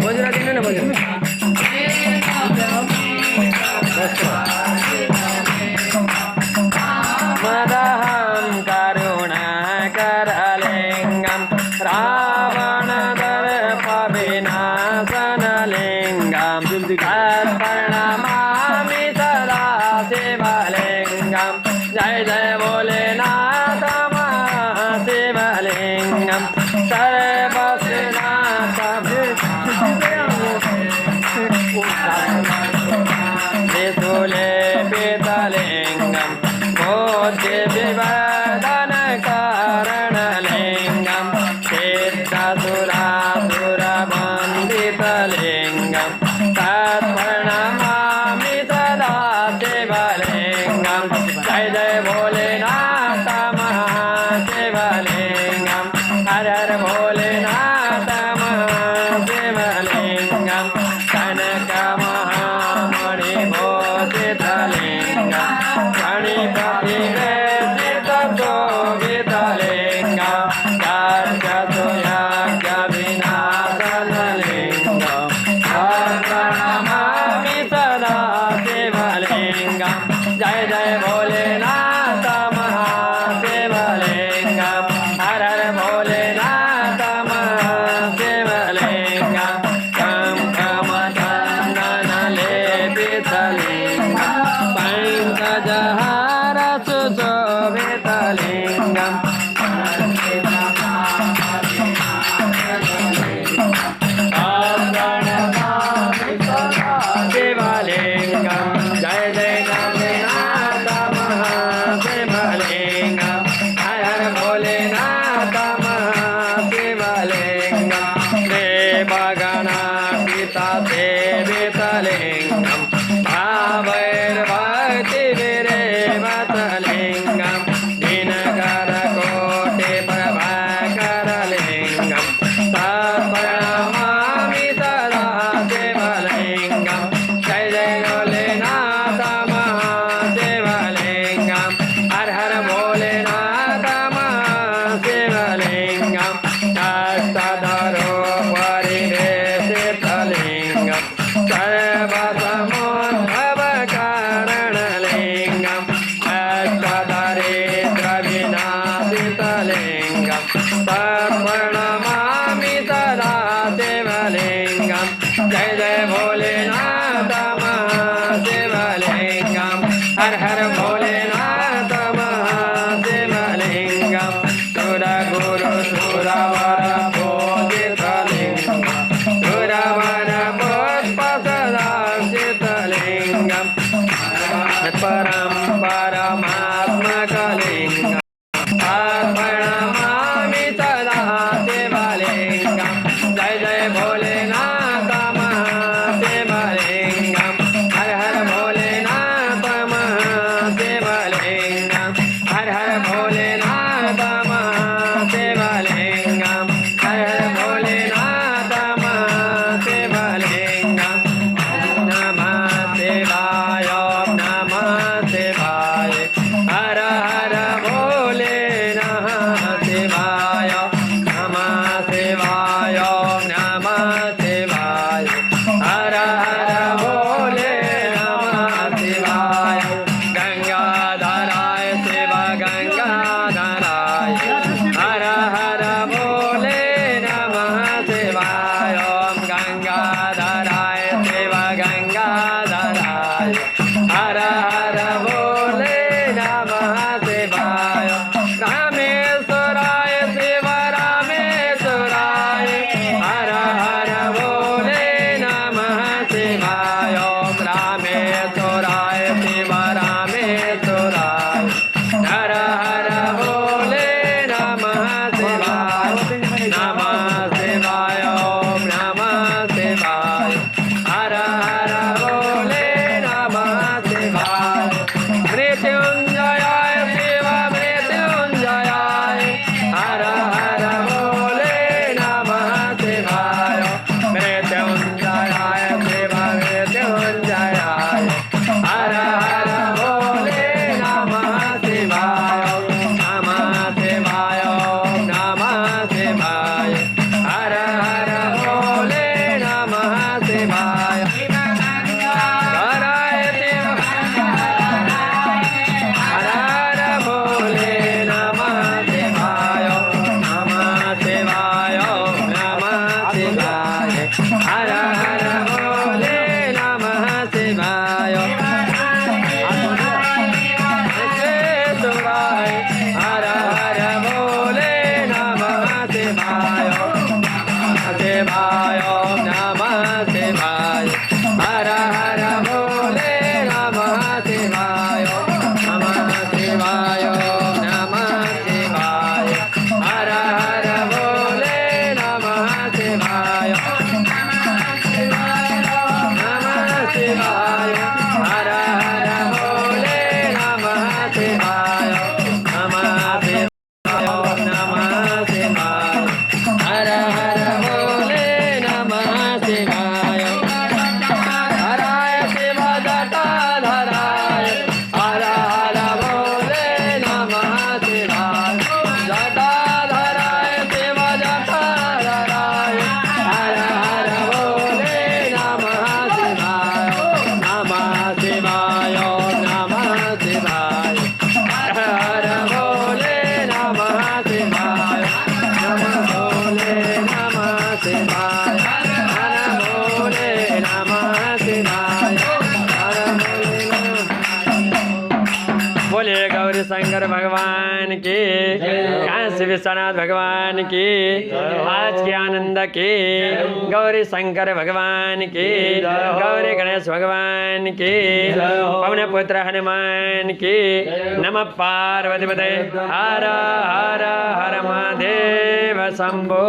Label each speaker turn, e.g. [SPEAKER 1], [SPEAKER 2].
[SPEAKER 1] बजरा दिन ना बजरा मदहं करुणाकरलिङ्गं रावणदर्पविनाशनलिङ्गं तत्प्रणमामि सदा शिवलिङ्गं जय जय भोलेनाथ महाशिवलिङ्गं सर्वसिद्धान्त त्रिशूले पीतलिङ्गं बुद्धिविवर्धनकारणलिङ्गं सिद्धसुरासुरवन्दितलिङ्गं तत्प्रणमामि सदा शिवलिङ्गं जय जय भोलेनाथ महाशिवलिङ्गं हर हर भोलेनाथ महाशिवलिङ्गं कनकमहामणिभूषितलिङ्गं गणपतिवेदितशोभितलिङ्गं याज्ञसूयाज्ञविनाशनलिङ्गं प्रणमामि सदा शिवलिङ्गं जय जय भोलेनाथ महाशिवलिङ्गं हर हर भोलेनाथ महाशिवलिङ्गं कमकमचन्दनलेपितलिङ्गं पङ्कजहार सुशोभितलिङ्गं शिवलिङ्गं जय जय गणनाथ महाशिवलिङ्गं हर हर भोलेनाथ महाशिवलिङ्गं देवगणार्पिता सेवितलिङ्गं भावैर्भक्तिविरेवतलिङ्गं दिनकरकोटिप्रभाकरलिङ्गं तत्प्रणमामि सदा शिवलिङ्गं जय जय भोलेनाथ महाशिवलिङ्गं हर हर भोलेनाथ महाशिवलिङ्गं तत्सदरो परिवेशितलिङ्गं सर्वसमोद्भवकारणलिङ्गं अष्टदरिद्रविनाशितलिङ्गं तत्प्रणमामि सदा शिवलिङ्गं जय जय भोलेनाथ महाशिवलिङ्गं हर हर भोलेनाथ महाशिवलिङ्गं सुरगुरु सुरवर पूजितलिङ्गं सुरवर पुष्पसदाशितलिङ्गं परं परमात्मकलिङ्गं प्रणमामि सदा शिवलिङ्गं जय जय भोलेनाथ महाशिवलिङ्गं हर हर भोलेनाथ महाशिवलिङ्गं हर हर भोलेनाथ महाशिवलिङ्गं भगवान की, काशी विश्वनाथ भगवान की, आज के आनंद की, गौरी शंकर भगवान की, गौरी गणेश भगवान की, पवन पुत्र हनुमान की। नमः पार्वती पते हर हर हर महादेव शंभो।